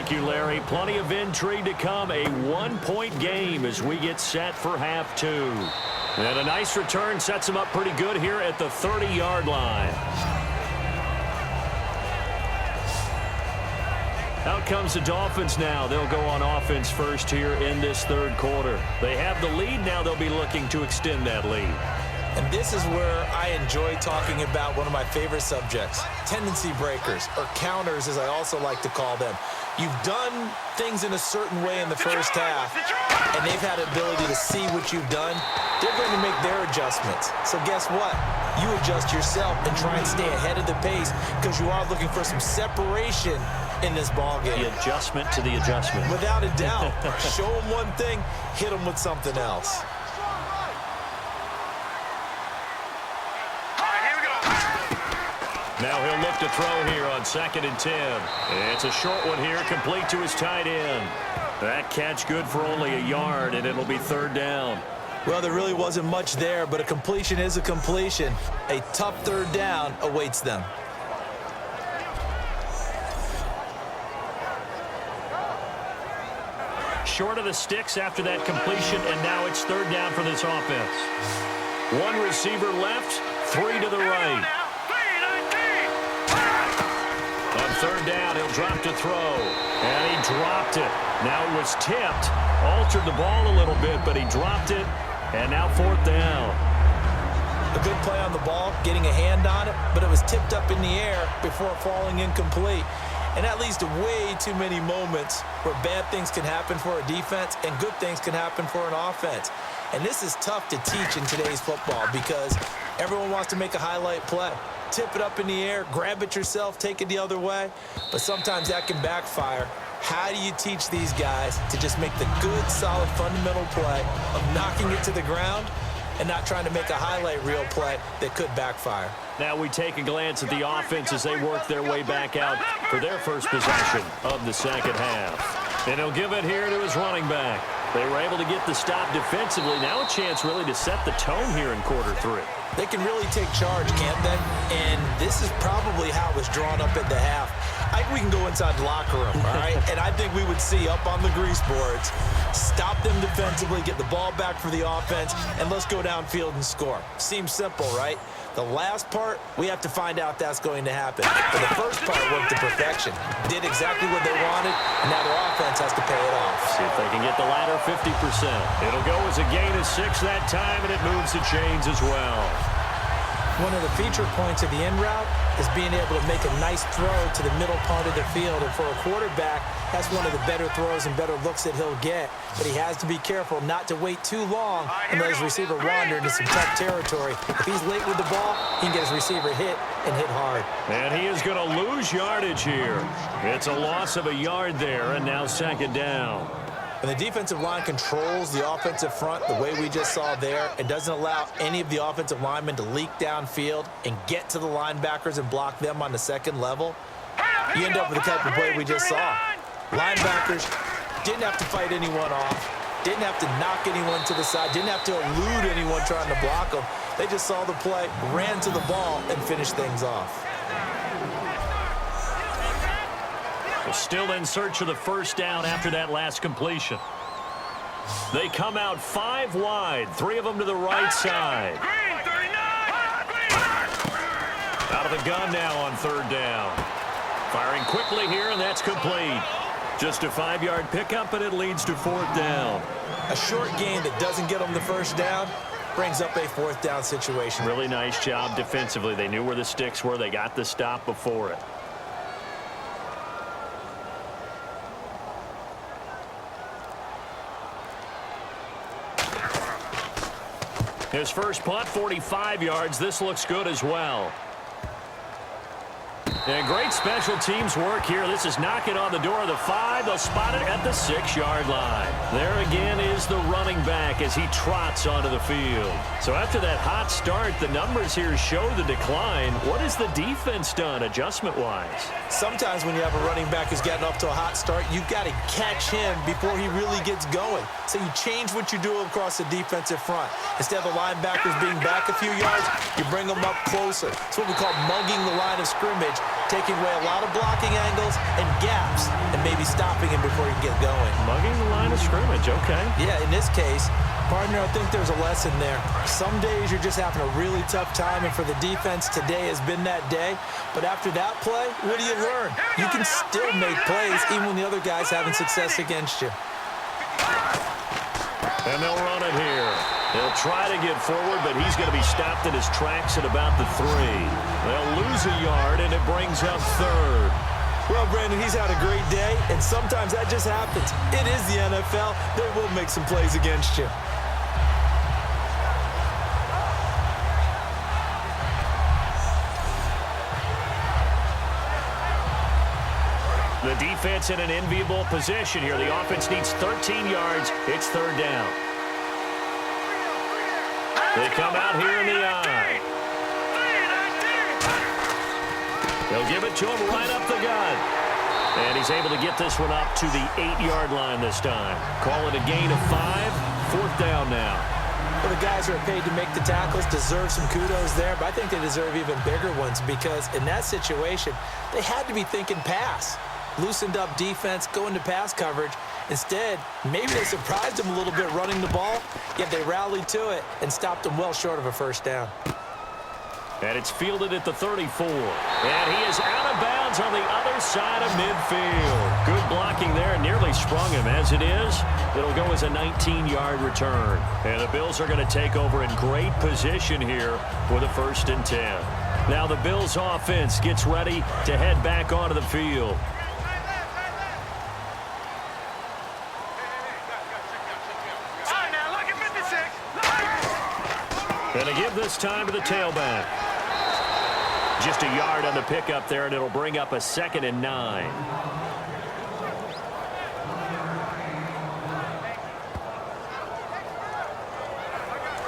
Thank you, Larry. Plenty of intrigue to come. A one-point game as we get set for half two. And a nice return sets them up pretty good here at the 30-yard line. Out comes the Dolphins now. They'll go on offense first here in this third quarter. They have the lead. Now they'll be looking to extend that lead. And this is where I enjoy talking about one of my favorite subjects, tendency breakers, or counters as I also like to call them. You've done things in a certain way in the first half, and they've had the ability to see what you've done. They're going to make their adjustments. So guess what? You adjust yourself and try and stay ahead of the pace because you are looking for some separation in this ball game. The adjustment to the adjustment. Without a doubt. Show them one thing, hit them with something else. Now he'll look to throw here on 2nd and 10. It's a short one here, complete to his tight end. That catch good for only a yard, and it'll be 3rd down. Well, there really wasn't much there, but a completion is a completion. A tough 3rd down awaits them. Short of the sticks after that completion, and now it's 3rd down for this offense. One receiver left, 3 to the right. On 3rd down, he'll drop to throw. And he dropped it. Now it was tipped. Altered the ball a little bit, but he dropped it. And now 4th down. A good play on the ball, getting a hand on it, but it was tipped up in the air before falling incomplete. And that leads to way too many moments where bad things can happen for a defense and good things can happen for an offense. And this is tough to teach in today's football because everyone wants to make a highlight play. Tip it up in the air, grab it yourself, take it the other way. But sometimes that can backfire. How do you teach these guys to just make the good, solid, fundamental play of knocking it to the ground and not trying to make a highlight reel play that could backfire? Now we take a glance at the offense as they work their way back out for their first possession of the second half. And he'll give it here to his running back. They were able to get the stop defensively. Now a chance really to set the tone here in quarter 3. They can really take charge, can't they? And this is probably how it was drawn up at the half. I think we can go inside the locker room, all right? And I think we would see up on the grease boards, stop them defensively, get the ball back for the offense, and let's go downfield and score. Seems simple, right? The last part, we have to find out that's going to happen. But the first part worked to perfection. Did exactly what they wanted, and now their offense has to pay it off. See if they can get the latter 50%. It'll go as a gain of 6 that time, and it moves the chains as well. One of the feature points of the in route is being able to make a nice throw to the middle part of the field. And for a quarterback, that's one of the better throws and better looks that he'll get. But he has to be careful not to wait too long and let his receiver wander into some tough territory. If he's late with the ball, he can get his receiver hit and hit hard. And he is going to lose yardage here. It's a loss of a yard there, and now 2nd down. And the defensive line controls the offensive front the way we just saw there and doesn't allow any of the offensive linemen to leak downfield and get to the linebackers and block them on the second level. You end up with the type of play we just saw. Linebackers didn't have to fight anyone off, didn't have to knock anyone to the side, didn't have to elude anyone trying to block them. They just saw the play, ran to the ball, and finished things off. Still in search of the first down after that last completion. They come out 5 wide, 3 of them to the right side. Out of the gun now on 3rd down. Firing quickly here, and that's complete. Just a 5-yard pickup, and it leads to 4th down. A short gain that doesn't get them the first down brings up a 4th down situation. Really nice job defensively. They knew where the sticks were. They got the stop before it. His first punt, 45 yards. This looks good as well. And great special teams work here. This is knocking on the door of the 5. They'll spot it at the 6-yard line. There again is the running back as he trots onto the field. So after that hot start, the numbers here show the decline. What has the defense done adjustment-wise? Sometimes when you have a running back who's gotten off to a hot start, you've got to catch him before he really gets going. So you change what you do across the defensive front. Instead of the linebackers being back a few yards, you bring them up closer. It's what we call mugging the line of scrimmage. taking away a lot of blocking angles and gaps and maybe stopping him before he can get going. Mugging the line of scrimmage, okay. Yeah, in this case, partner, I think there's a lesson there. Some days you're just having a really tough time, and for the defense, today has been that day. But after that play, what do you learn? You can still make plays even when the other guy's having success against you. And they'll run it here. They'll try to get forward, but he's going to be stopped in his tracks at about the 3. They'll lose a yard, and it brings up 3rd. Well, Brandon, he's had a great day, and sometimes that just happens. It is the NFL. They will make some plays against you. The defense in an enviable position here. The offense needs 13 yards. It's 3rd down. They come out here in the eye. They'll give it to him right up the gut. And he's able to get this one up to the 8-yard line this time. Call it a gain of 5. 4th down now. Well, the guys who are paid to make the tackles deserve some kudos there, but I think they deserve even bigger ones because in that situation, they had to be thinking pass. Loosened up defense, going to pass coverage. Instead, maybe they surprised him a little bit running the ball, yet they rallied to it and stopped him well short of a 1st down. And it's fielded at the 34. And he is out of bounds on the other side of midfield. Good blocking there, nearly sprung him. As it is, it'll go as a 19-yard return. And the Bills are going to take over in great position here with a 1st and 10. Now the Bills offense gets ready to head back onto the field. And they give this time to the tailback. Just a yard on the pickup there, and it'll bring up a 2nd and 9.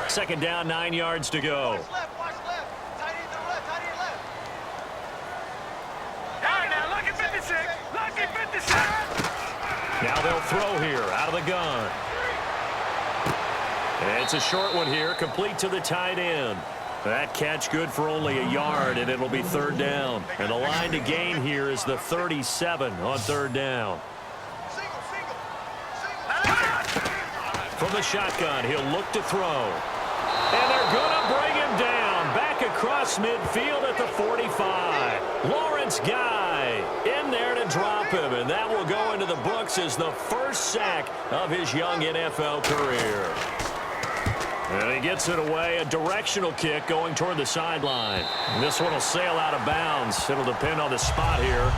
Second down, 9 yards to go. Now they'll throw here out of the gun. And it's a short one here, complete to the tight end. That catch good for only a yard, and it'll be 3rd down. And the line to gain here is the 37 on 3rd down. From the shotgun, he'll look to throw. And they're going to bring him down. Back across midfield at the 45. Lawrence Guy in there to drop him, and that will go into the books as the 1st sack of his young NFL career. And he gets it away, a directional kick going toward the sideline. And this one will sail out of bounds. It'll depend on the spot here.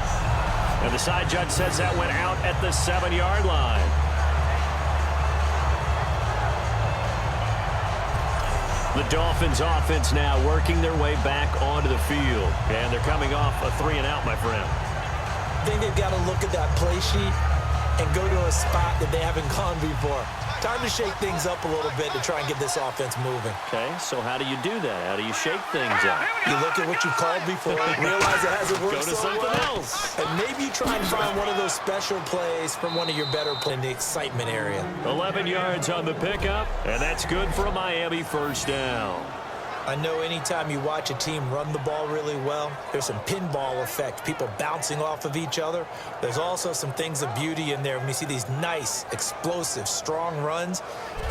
And the side judge says that went out at the 7-yard line. The Dolphins offense now working their way back onto the field. And they're coming off a 3-and-out, my friend. I think they've got to look at that play sheet and go to a spot that they haven't gone before. Time to shake things up a little bit to try and get this offense moving. Okay, so how do you do that? How do you shake things up? You look at what you called before, realize it hasn't worked Go to something else. And maybe you try and find one of those special plays from one of your better plays in the excitement area. 11 yards on the pickup, and that's good for a Miami 1st down. I know anytime you watch a team run the ball really well, there's some pinball effect, people bouncing off of each other. There's also some things of beauty in there when you see these nice, explosive, strong runs.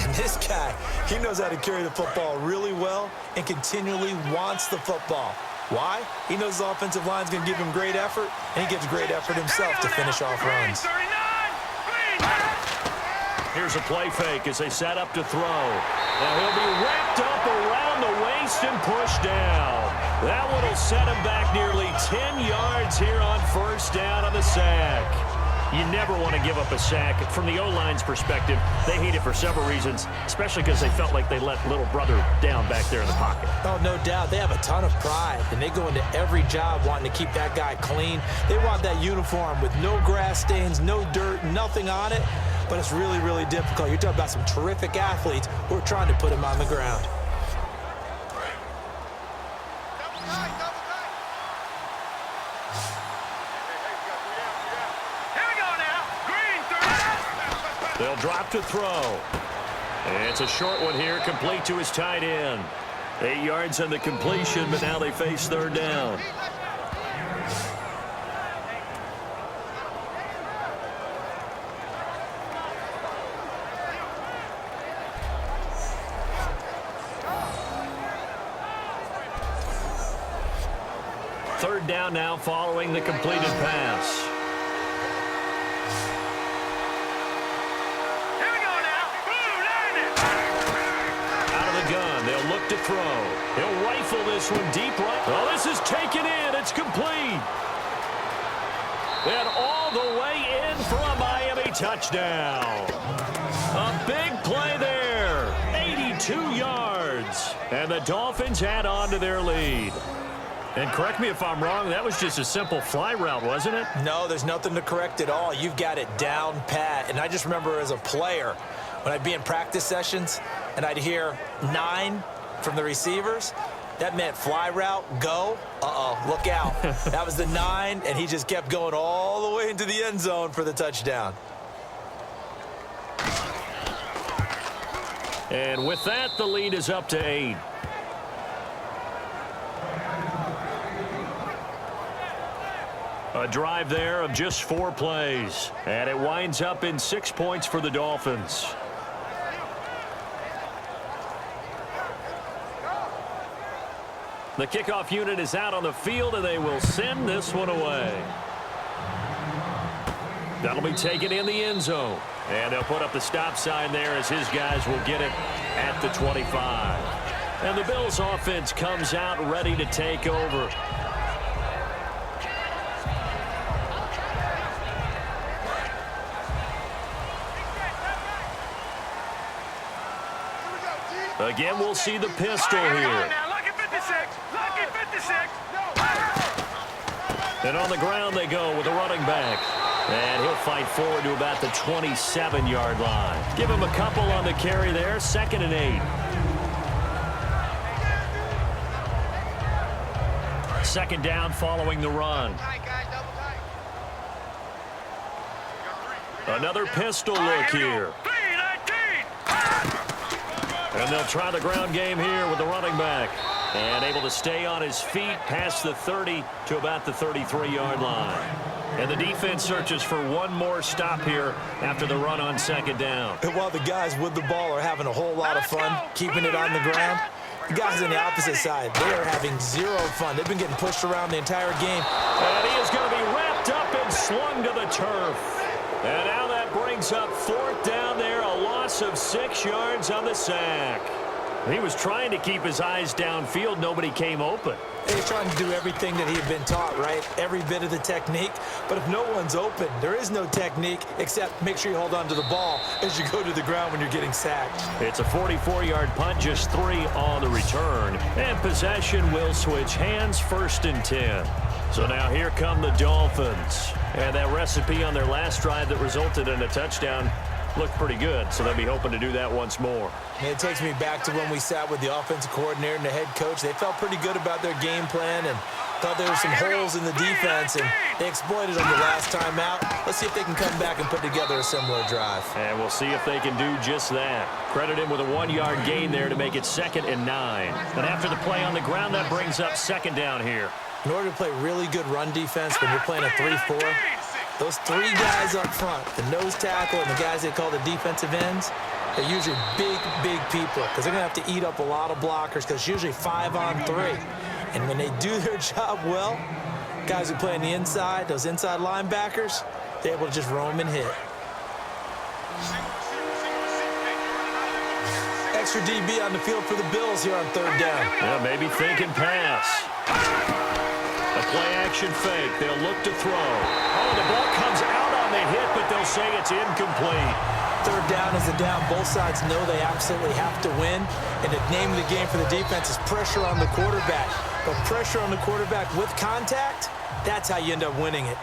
And this guy, he knows how to carry the football really well and continually wants the football. Why? He knows the offensive line's going to give him great effort, and he gives great effort himself to finish off runs. Here's a play fake as they set up to throw. Now he'll be wrapped up around the waist and pushed down. That one will set him back nearly 10 yards here on 1st down on the sack. You never want to give up a sack. From the O-line's perspective, they hate it for several reasons, especially because they felt like they let little brother down back there in the pocket. Oh, no doubt. They have a ton of pride, and they go into every job wanting to keep that guy clean. They want that uniform with no grass stains, no dirt, nothing on it. But it's really, really difficult. You're talking about some terrific athletes who are trying to put him on the ground. They'll drop to throw. And it's a short one here, complete to his tight end. 8 yards on the completion, but now they face 3rd down. Third down now following the completed pass. Here we go now. Out of the gun, they'll look to throw. He'll rifle this one deep right. Oh, this is taken in. It's complete. And all the way in for a Miami touchdown. A big play there. 82 yards. And the Dolphins add on to their lead. And correct me if I'm wrong, that was just a simple fly route, wasn't it? No, there's nothing to correct at all. You've got it down pat. And I just remember as a player, when I'd be in practice sessions and I'd hear 9 from the receivers, that meant fly route, go. Look out. That was the 9, and he just kept going all the way into the end zone for the touchdown. And with that, the lead is up to 8. A drive there of just 4 plays. And it winds up in 6 points for the Dolphins. The kickoff unit is out on the field, and they will send this one away. That'll be taken in the end zone. And they'll put up the stop sign there as his guys will get it at the 25. And the Bills offense comes out ready to take over. Again, we'll see the pistol here. And on the ground they go with a running back. And he'll fight forward to about the 27-yard line. Give him a couple on the carry there. 2nd and 8. 2nd down following the run. Another pistol look here. And they'll try the ground game here with the running back. And able to stay on his feet past the 30 to about the 33-yard line. And the defense searches for one more stop here after the run on 2nd down. And while the guys with the ball are having a whole lot of fun keeping it on the ground, the guys on the opposite side, they are having zero fun. They've been getting pushed around the entire game. And he is going to be wrapped up and slung to the turf. And now that brings up 4th down there, a loss of 6 yards on the sack. He was trying to keep his eyes downfield. Nobody came open. He's trying to do everything that he had been taught, right? Every bit of the technique. But if no one's open, there is no technique except make sure you hold on to the ball as you go to the ground when you're getting sacked. It's a 44-yard punt, just 3 on the return. And possession will switch hands, 1st and 10. So now here come the Dolphins. And that recipe on their last drive that resulted in a touchdown looked pretty good, so they'll be hoping to do that once more. And it takes me back to when we sat with the offensive coordinator and the head coach. They felt pretty good about their game plan and thought there were some holes in the defense, and they exploited them the last time out. Let's see if they can come back and put together a similar drive. And we'll see if they can do just that. Credit him with a 1-yard gain there to make it 2nd and 9. And after the play on the ground, that brings up 2nd down here. In order to play really good run defense when you're playing a 3-4, those 3 guys up front, the nose tackle and the guys they call the defensive ends, they're usually big people because they're going to have to eat up a lot of blockers because it's usually 5 on 3. And when they do their job well, guys who play on the inside, those inside linebackers, they're able to just roam and hit. Extra DB on the field for the Bills here on 3rd down. Yeah, maybe thinking pass. A play-action fake. They'll look to throw. Oh, the ball comes out on the hit, but they'll say it's incomplete. 3rd down is the down. Both sides know they absolutely have to win. And the name of the game for the defense is pressure on the quarterback. But pressure on the quarterback with contact, that's how you end up winning it.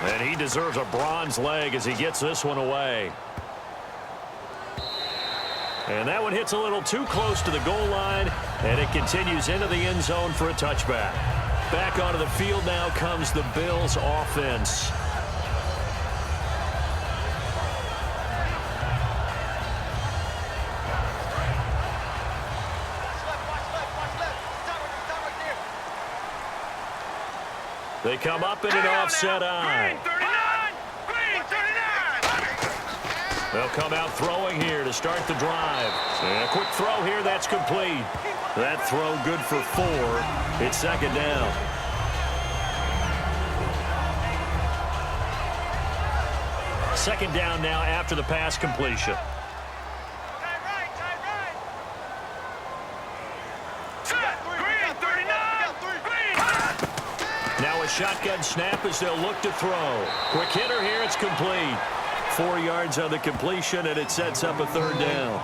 And he deserves a bronze leg as he gets this one away. And that one hits a little too close to the goal line, and it continues into the end zone for a touchback. Back onto the field now comes the Bills offense. They come up in an offset eye. They'll come out throwing here to start the drive. And a quick throw here, that's complete. That throw good for 4. It's second down. Second down now after the pass completion. Now a shotgun snap as they'll look to throw. Quick hitter here, it's complete. 4 yards on the completion, and it sets up a third down.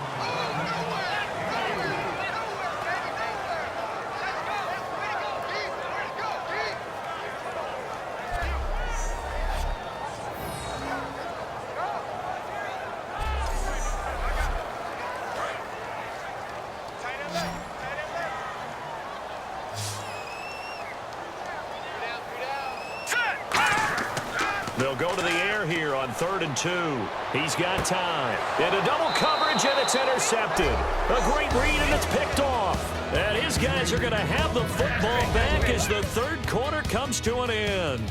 They'll go to the air here on 3rd and 2. He's got time. And a double coverage, and it's intercepted. A great read, and it's picked off. And his guys are going to have the football back as the third quarter comes to an end.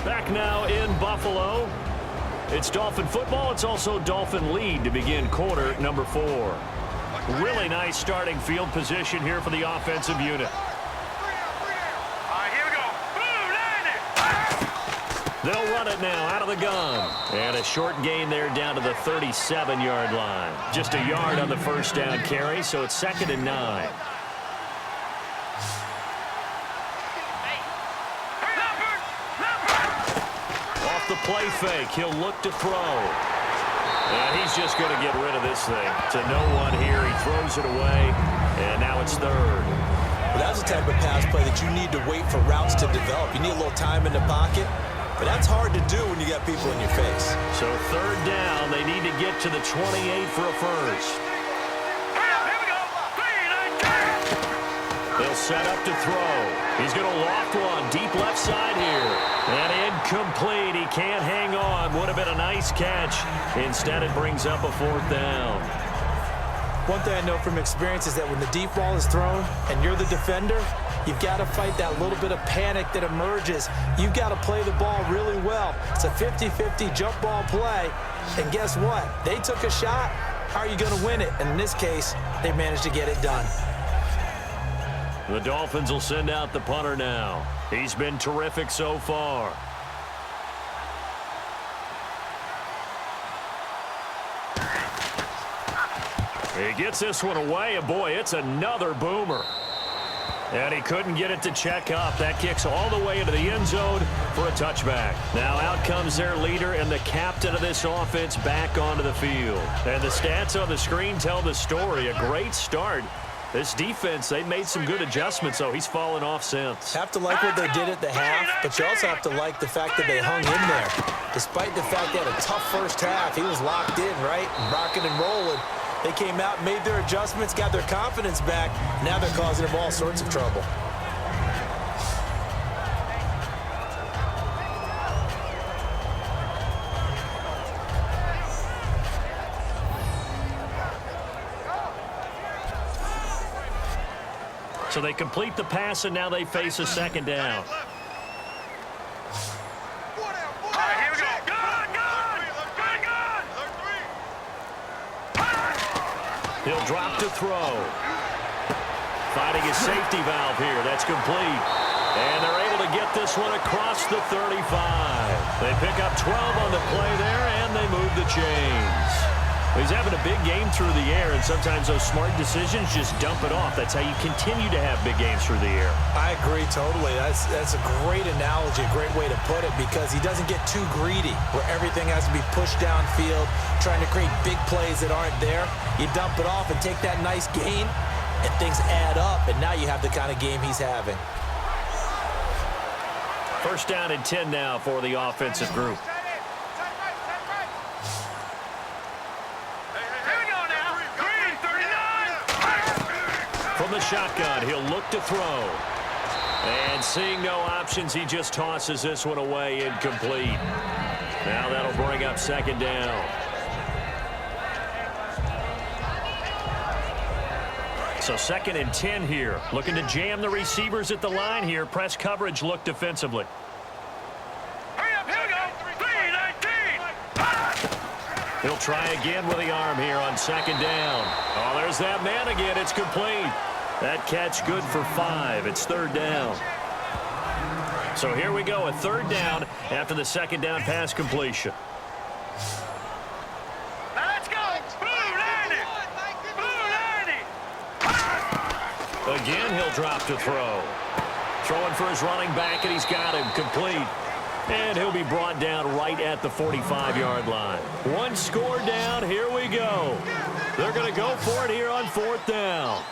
Back now in Buffalo. It's Dolphin football. It's also Dolphin lead to begin quarter number 4. Really nice starting field position here for the offensive unit. They'll run it now out of the gun. And a short gain there down to the 37-yard line. Just a yard on the first down carry, so it's 2nd and 9. Off the play fake, he'll look to throw. And he's just going to get rid of this thing. To no one here, he throws it away, and now it's 3rd. Well, that's the type of pass play that you need to wait for routes to develop. You need a little time in the pocket. But that's hard to do when you got people in your face. So 3rd down, they need to get to the 28 for a first. They'll set up to throw. He's going to loft one deep left side here. And incomplete. He can't hang on. Would have been a nice catch. Instead, it brings up a 4th down. One thing I know from experience is that when the deep ball is thrown and you're the defender, you've got to fight that little bit of panic that emerges. You've got to play the ball really well. It's a 50-50 jump ball play. And guess what? They took a shot. How are you going to win it? And in this case, they managed to get it done. The Dolphins will send out the punter now. He's been terrific so far. He gets this one away, and boy, it's another boomer. And he couldn't get it to check up. That kicks all the way into the end zone for a touchback. Now out comes their leader and the captain of this offense back onto the field. And the stats on the screen tell the story. A great start. This defense, they made some good adjustments, so he's fallen off since. Have to like what they did at the half, but you also have to like the fact that they hung in there. Despite the fact they had a tough first half, he was locked in, right? Rocking and rolling. They came out, made their adjustments, got their confidence back. Now they're causing them all sorts of trouble. So they complete the pass, and now they face a 2nd down. He'll drop to throw. Finding his safety valve here. That's complete. And they're able to get this one across the 35. They pick up 12 on the play there, and they move the chains. He's having a big game through the air, and sometimes those smart decisions just dump it off. That's how you continue to have big games through the air. I agree totally. That's a great analogy, a great way to put it, because he doesn't get too greedy where everything has to be pushed downfield, trying to create big plays that aren't there. You dump it off and take that nice gain, and things add up, and now you have the kind of game he's having. 1st down and 10 now for the offensive group. From the shotgun, he'll look to throw. And seeing no options, he just tosses this one away, incomplete. Now that'll bring up 2nd down. So 2nd and 10 here. Looking to jam the receivers at the line here. Press coverage look defensively. Hurry up, He'll try again with the arm here on second down. Oh, there's that man again. It's complete. That catch good for 5. It's third down. So here we go, a third down after the second down pass completion. Let's go. Again, he'll drop to throw. Throwing for his running back, and he's got him complete. And he'll be brought down right at the 45-yard line. One score down. Here we go. They're going to go for it here on fourth down.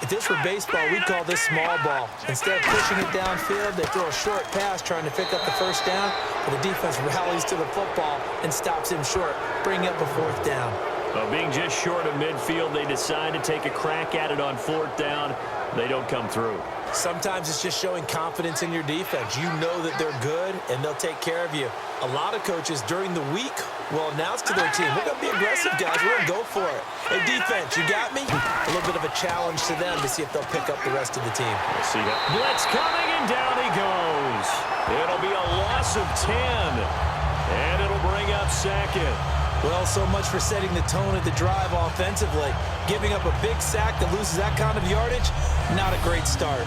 If this were baseball, we'd call this small ball. Instead of pushing it downfield, they throw a short pass trying to pick up the first down, but the defense rallies to the football and stops him short, bringing up a fourth down. Well, being just short of midfield, they decide to take a crack at it on fourth down. They don't come through. Sometimes it's just showing confidence in your defense. You know that they're good, and they'll take care of you. A lot of coaches during the week will announce to their team, we're going to be aggressive, guys. We're going to go for it. Hey, defense, you got me? A little bit of a challenge to them to see if they'll pick up the rest of the team. We'll see that. Blitz coming, and down he goes. It'll be a loss of 10, and it'll bring up second. Well, so much for setting the tone of the drive offensively. Giving up a big sack that loses that kind of yardage, not a great start.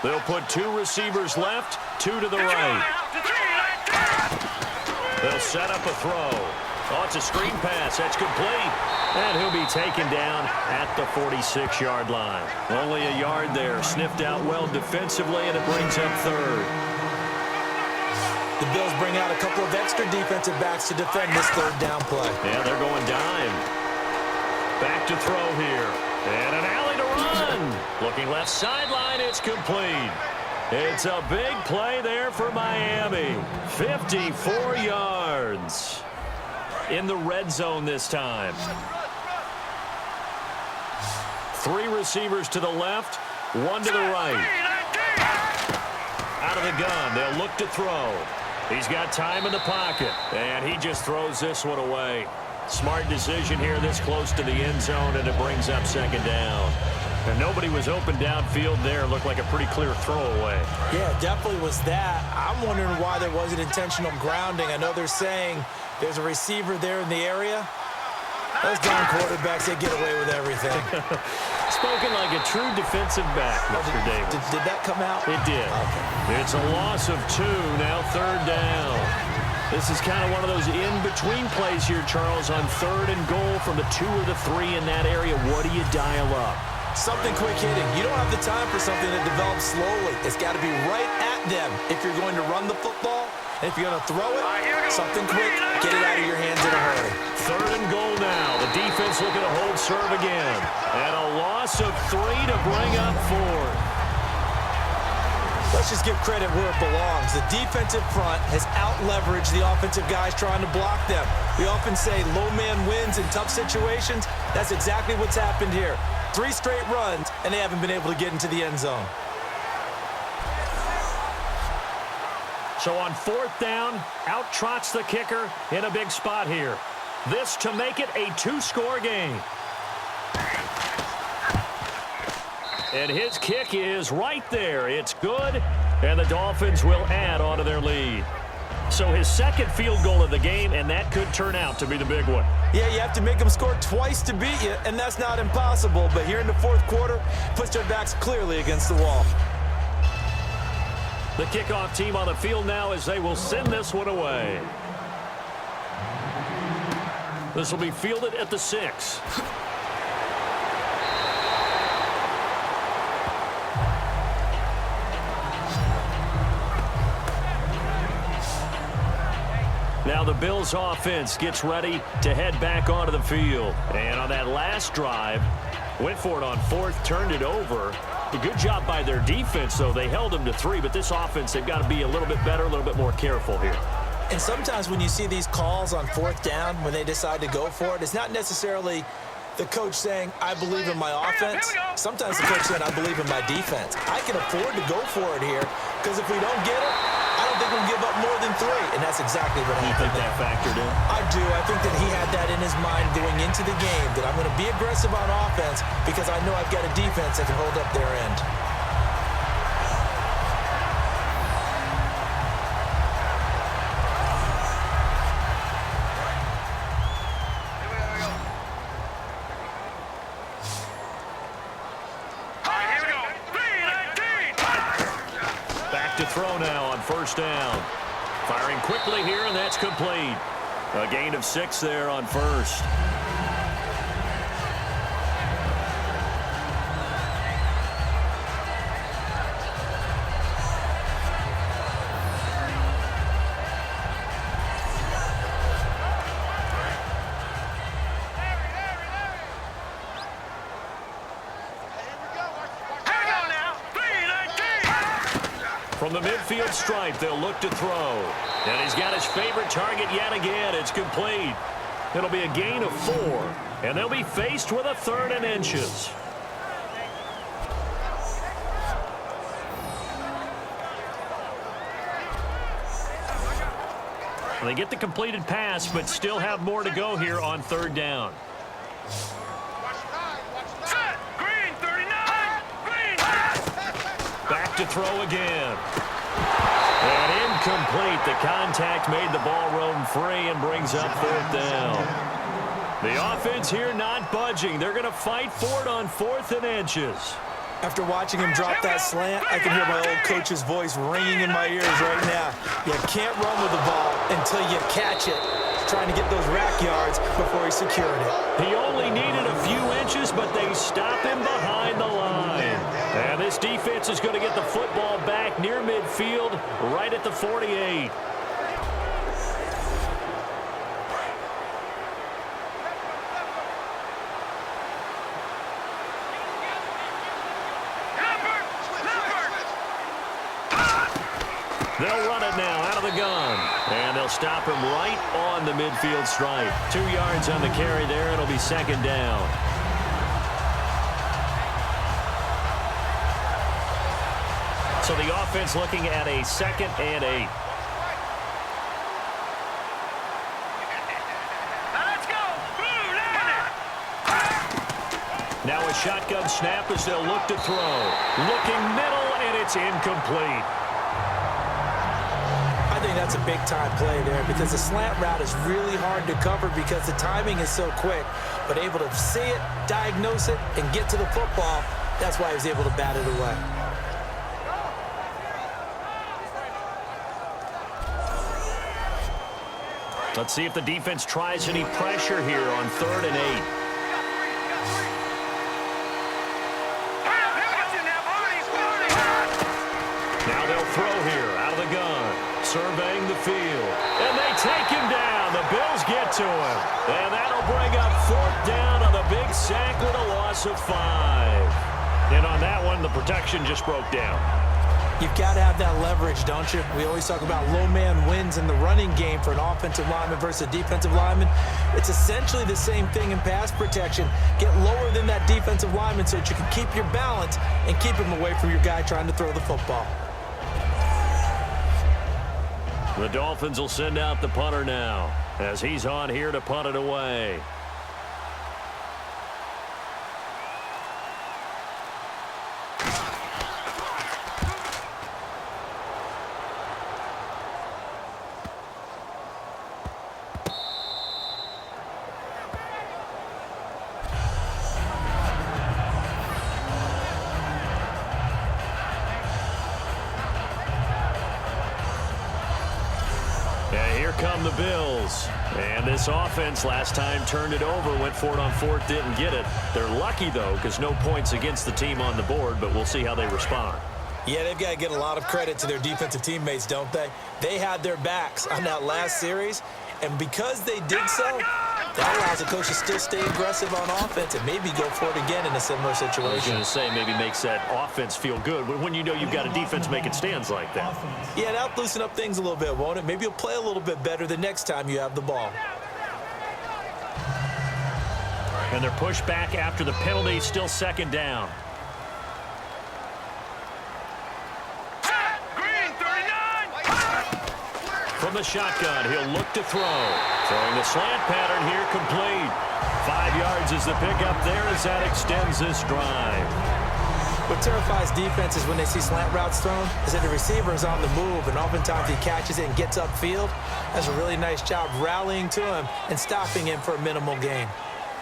They'll put 2 receivers left, 2 to the right. They'll set up a throw. Oh, it's a screen pass. That's complete. And he'll be taken down at the 46-yard line. Only a yard there. Sniffed out well defensively, and it brings up third. The Bills bring out a couple of extra defensive backs to defend this third down play. Yeah, they're going dime. Back to throw here. And an alley to run. Looking left sideline, it's complete. It's a big play there for Miami. 54 yards. In the red zone this time. 3 receivers to the left, 1 to the right. Out of the gun, they'll look to throw. He's got time in the pocket, and he just throws this one away. Smart decision here this close to the end zone, and it brings up second down. And nobody was open downfield there. Looked like a pretty clear throwaway. Yeah, definitely was that. I'm wondering why there wasn't intentional grounding. I know they're saying there's a receiver there in the area. Those down quarterbacks, they get away with everything. Spoken like a true defensive back, Mr. Davis. Did that come out? It did. Okay. It's a loss of 2, now third down. This is kind of one of those in-between plays here, Charles, on third and goal from the 2 or the 3 in that area. What do you dial up? Something quick hitting. You don't have the time for something that develops slowly. It's got to be right at them if you're going to run the football. And if you're going to throw it, something quick, get it out of your hands in a hurry. Third and goal now. The defense looking to hold serve again. And a loss of 3 to bring up fourth. Let's just give credit where it belongs. The defensive front has out-leveraged the offensive guys trying to block them. We often say low man wins in tough situations. That's exactly what's happened here. 3 straight runs, and they haven't been able to get into the end zone. So on fourth down, out trots the kicker in a big spot here. This to make it a 2-score game. And his kick is right there. It's good, and the Dolphins will add on to their lead. So his second field goal of the game, and that could turn out to be the big one. Yeah, you have to make them score twice to beat you, and that's not impossible. But here in the fourth quarter, puts their backs clearly against the wall. The kickoff team on the field now as they will send this one away. This will be fielded at the 6. Now the Bills offense gets ready to head back onto the field. And on that last drive, went for it on fourth, turned it over. A good job by their defense, though. They held them to 3, but this offense, they've got to be a little bit better, a little bit more careful here. And sometimes when you see these calls on fourth down, when they decide to go for it, it's not necessarily The coach saying, I believe in my offense. Sometimes the coach saying, I believe in my defense. I can afford to go for it here because if we don't get it, I don't think we'll give up more than 3. And that's exactly what happened. You think that factored in? I do. I think that he had that in his mind going into the game, that I'm going to be aggressive on offense because I know I've got a defense that can hold up their end. To throw now on first down. Firing quickly here, and that's complete. A gain of 6 there on first. From the midfield stripe, they'll look to throw. And he's got his favorite target yet again. It's complete. It'll be a gain of 4. And they'll be faced with a 3rd and inches. They get the completed pass, but still have more to go here on 3rd down. Back to throw again. And incomplete. The contact made the ball roam free and brings up 4th down. The offense here not budging. They're going to fight for it on 4th and inches. After watching him drop that slant, I can hear my old coach's voice ringing in my ears right now. You can't run with the ball until you catch it. Trying to get those rack yards before he secured it. He only needed a few inches, but they stop him behind the line. And this defense is going to get the football back near midfield, right at the 48. They'll run it now out of the gun. And they'll stop him right on the midfield stripe. 2 yards on the carry there. It'll be 2nd down. So the offense looking at a 2nd and 8. Now a shotgun snap as they'll look to throw. Looking middle, and it's incomplete. I think that's a big-time play there because the slant route is really hard to cover because the timing is so quick. But able to see it, diagnose it, and get to the football, that's why he was able to bat it away. Let's see if the defense tries any pressure here on 3rd and 8. Now they'll throw here out of the gun, surveying the field. And they take him down. The Bills get to him. And that'll bring up 4th down on the big sack with a loss of 5. And on that one, the protection just broke down. You've got to have that leverage, don't you? We always talk about low man wins in the running game for an offensive lineman versus a defensive lineman. It's essentially the same thing in pass protection. Get lower than that defensive lineman so that you can keep your balance and keep him away from your guy trying to throw the football. The Dolphins will send out the punter now as he's on here to punt it away. Come the Bills. And this offense last time turned it over, went for it on 4th, didn't get it. They're lucky, though, because no points against the team on the board, but we'll see how they respond. Yeah, they've got to get a lot of credit to their defensive teammates, don't they? They had their backs on that last series, and because they did so, that allows the coach to still stay aggressive on offense and maybe go for it again in a similar situation. I was going to say maybe makes that offense feel good when you know you've got a defense making stands like that. Yeah, that'll loosen up things a little bit, won't it? Maybe you'll play a little bit better the next time you have the ball. And they're pushed back after the penalty, still second down. From the shotgun, he'll look to throw. Throwing the slant pattern here, complete. 5 yards is the pickup there as that extends this drive. What terrifies defenses when they see slant routes thrown is that the receiver is on the move, and oftentimes he catches it and gets upfield. Does a really nice job rallying to him and stopping him for a minimal gain.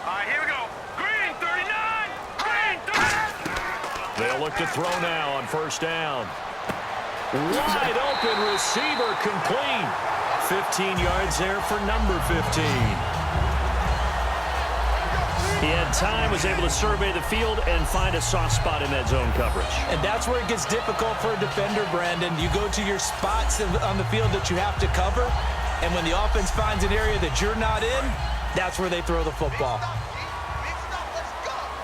All right, here we go. Green 39! Green 39! They'll look to throw now on first down. Wide open receiver, complete. 15 yards there for number 15. He had time, was able to survey the field and find a soft spot in that zone coverage. And that's where it gets difficult for a defender, Brandon. You go to your spots on the field that you have to cover, and when the offense finds an area that you're not in, that's where they throw the football.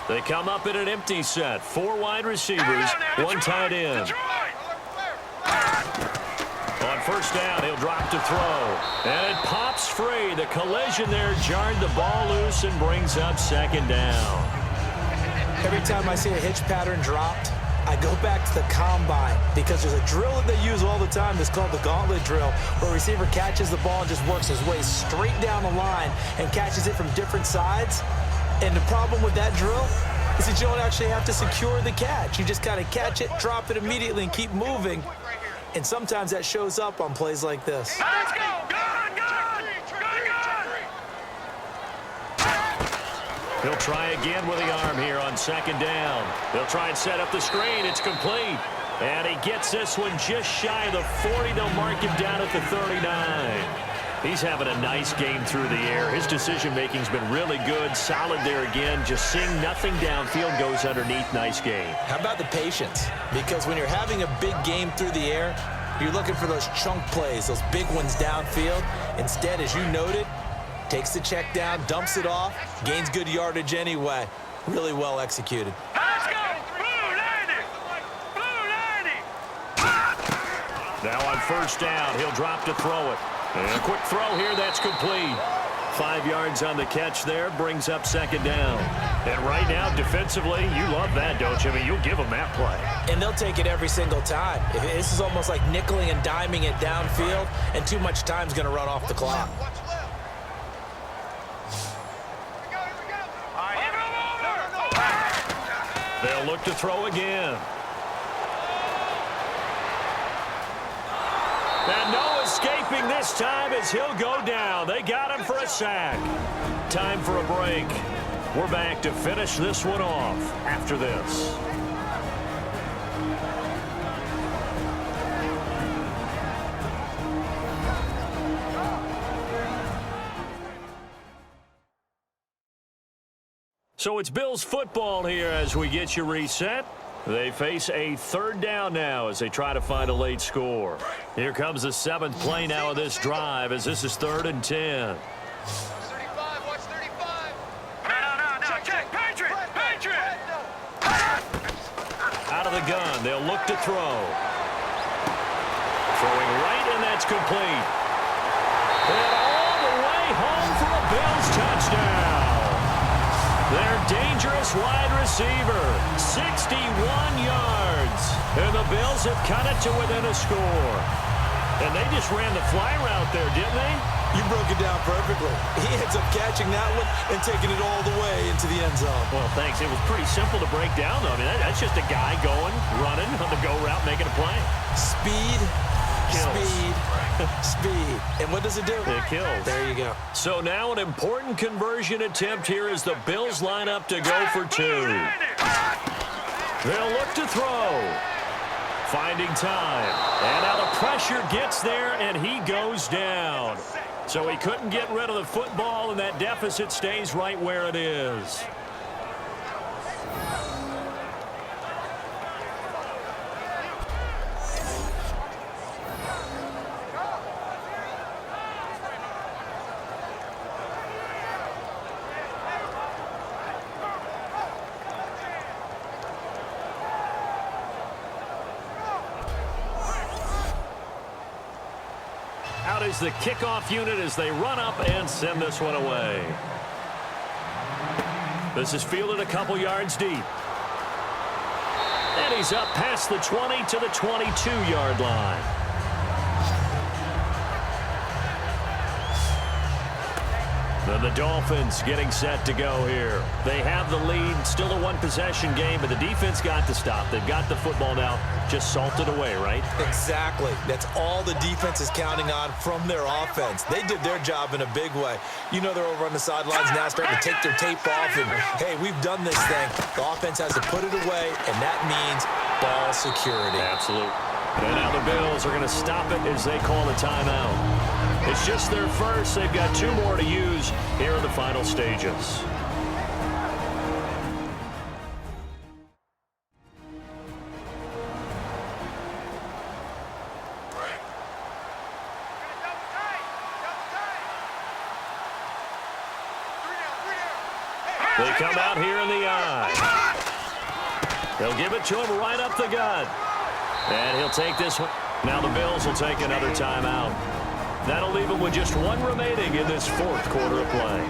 They come up in an empty set. 4 wide receivers, 1 tight end. On first down, he'll drop to throw. And it pops free. The collision there jarred the ball loose and brings up second down. Every time I see a hitch pattern dropped, I go back to the combine because there's a drill that they use all the time that's called the gauntlet drill, where a receiver catches the ball and just works his way straight down the line and catches it from different sides. And the problem with that drill is that you don't actually have to secure the catch. You just kind of catch it, drop it immediately, and keep moving. And sometimes that shows up on plays like this. Let's go! Gun! He'll try again with the arm here on second down. He'll try and set up the screen. It's complete. And he gets this one just shy of the 40. They'll mark him down at the 39. He's having a nice game through the air. His decision-making's been really good. Solid there again. Just seeing nothing downfield, goes underneath. Nice game. How about the patience? Because when you're having a big game through the air, you're looking for those chunk plays, those big ones downfield. Instead, as you noted, takes the check down, dumps it off, gains good yardage anyway. Really well executed. Let's go! Blue 90! Blue 90! Now on first down, he'll drop to throw it. And a quick throw here, that's complete. 5 yards on the catch there, brings up second down. And right now, defensively, you love that, don't you? I mean, you'll give them that play. And they'll take it every single time. This is almost like nickeling and diming it downfield, and too much time's going to run off the clock. They'll look to throw again. And no escaping this time as he'll go down. They got him for a sack. Time for a break. We're back to finish this one off after this. So it's Bills football here as we get you reset. They face a third down now as they try to find a late score. Here comes the 7th play now of this drive as this is 3rd and 10. 35, watch 35. No, check, Patriot! Patriot! Out of the gun, they'll look to throw. Throwing right, and that's complete. And all the way home for a Bills touchdown. Their dangerous wide receiver, 61 yards. And the Bills have cut it to within a score. And they just ran the fly route there, didn't they? You broke it down perfectly. He ends up catching that one and taking it all the way into the end zone. Well, thanks. It was pretty simple to break down, though. I mean, that's just a guy going, running on the go route, making a play. Speed, Kills. speed, speed. And what does it do? It kills. There you go. So now an important conversion attempt here as the Bills line up to go for 2. They'll look to throw. Finding time. And now the pressure gets there, and he goes down. So he couldn't get rid of the football, and that deficit stays right where it is. Out is the kickoff unit as they run up and send this one away. This is fielded a couple yards deep. And he's up past the 20 to the 22-yard line. Then the Dolphins getting set to go here. They have the lead, still a one-possession game, but the defense got to stop. They've got the football now, just salted away, right? Exactly. That's all the defense is counting on from their offense. They did their job in a big way. You know they're over on the sidelines now starting to take their tape off and, hey, we've done this thing. The offense has to put it away, and that means ball security. Absolutely. And now the Bills are going to stop it as they call a timeout. It's just their first. They've got 2 more to use here in the final stages. They come out here in the eye. They'll give it to him right up the gut. And he'll take this one. Now the Bills will take another timeout. That'll leave him with just 1 remaining in this 4th quarter of play.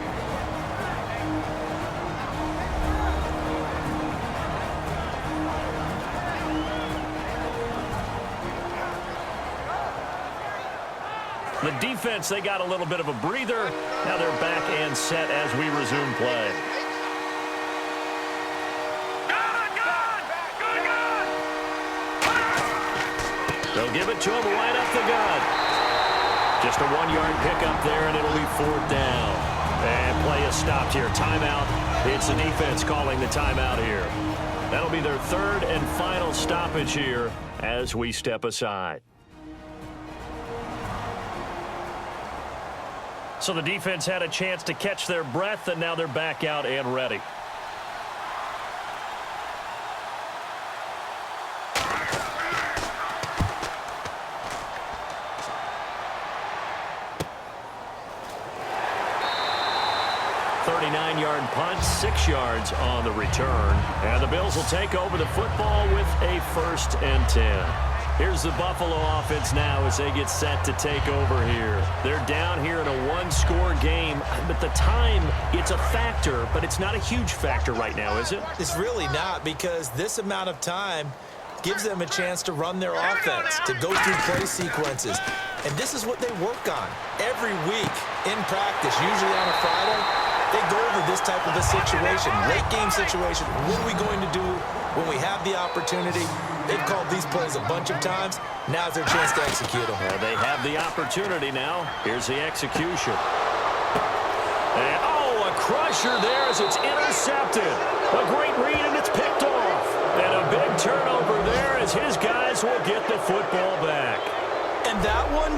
The defense, they got a little bit of a breather. Now they're back and set as we resume play. They'll give it to him right up the gut. Just a 1-yard pickup there, and it'll be 4th down. And play is stopped here. Timeout. It's the defense calling the timeout here. That'll be their 3rd and final stoppage here as we step aside. So the defense had a chance to catch their breath, and now they're back out and ready. Punt, 6 yards on the return. And the Bills will take over the football with a 1st and 10. Here's the Buffalo offense now as they get set to take over here. They're down here in a 1-score game, but the time, it's a factor, but it's not a huge factor right now, is it? It's really not, because this amount of time gives them a chance to run their offense, to go through play sequences. And this is what they work on every week in practice, usually on a Friday. They go over this type of a situation, late game situation. What are we going to do when we have the opportunity? They've called these plays a bunch of times. Now's their chance to execute them. They have the opportunity now. Here's the execution. And, a crusher there as it's intercepted. A great read, and it's picked off. And a big turnover there as his guys will get the football back. And that one?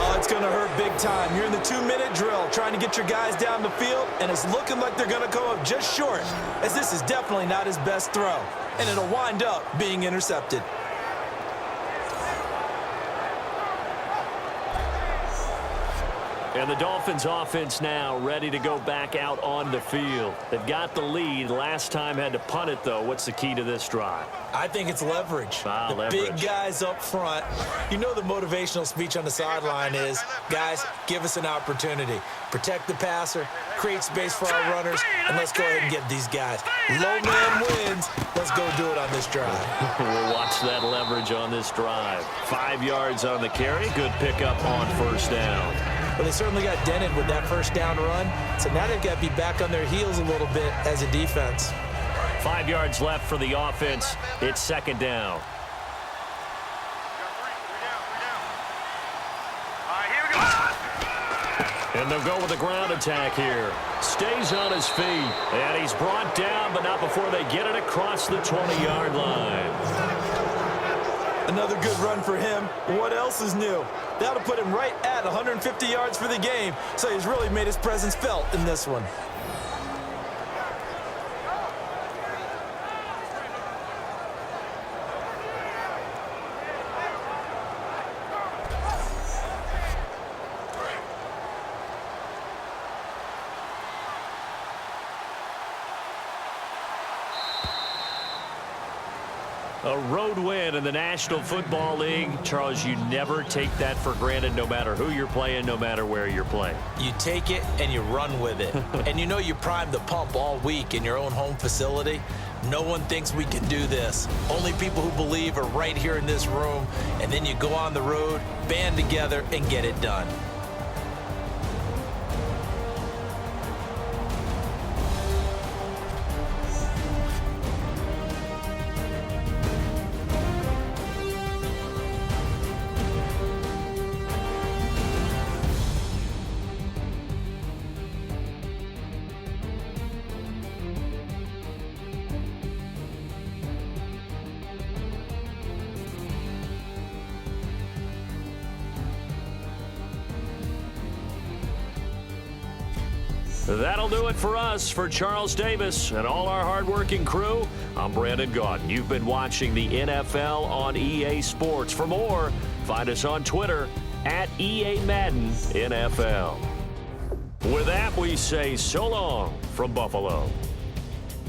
Oh, it's going to hurt big time. You're in the 2-minute drill trying to get your guys down the field, and it's looking like they're going to go up just short, as this is definitely not his best throw, and it'll wind up being intercepted. And the Dolphins offense now ready to go back out on the field. They've got the lead. Last time had to punt it, though. What's the key to this drive? I think it's leverage. The big guys up front. You know the motivational speech on the sideline is, guys, give us an opportunity. Protect the passer, create space for our runners, and let's go ahead and get these guys. Low man wins. Let's go do it on this drive. We'll watch that leverage on this drive. 5 yards on the carry. Good pickup on 1st down. Well, they certainly got dented with that 1st down run. So now they've got to be back on their heels a little bit as a defense. 5 yards left for the offense. It's 2nd down. And they'll go with a ground attack here. Stays on his feet. And he's brought down, but not before they get it across the 20-yard line. Another good run for him. What else is new? That'll put him right at 150 yards for the game. So he's really made his presence felt in this one. A road win in the National Football League. Charles, you never take that for granted no matter who you're playing, no matter where you're playing. You take it and you run with it. And you know you primed the pump all week in your own home facility. No one thinks we can do this. Only people who believe are right here in this room. And then you go on the road, band together, and get it done. That'll do it for us. For Charles Davis and all our hardworking crew, I'm Brandon Gaudin. You've been watching the NFL on EA Sports. For more, find us on Twitter at EA Madden NFL. With that, we say so long from Buffalo.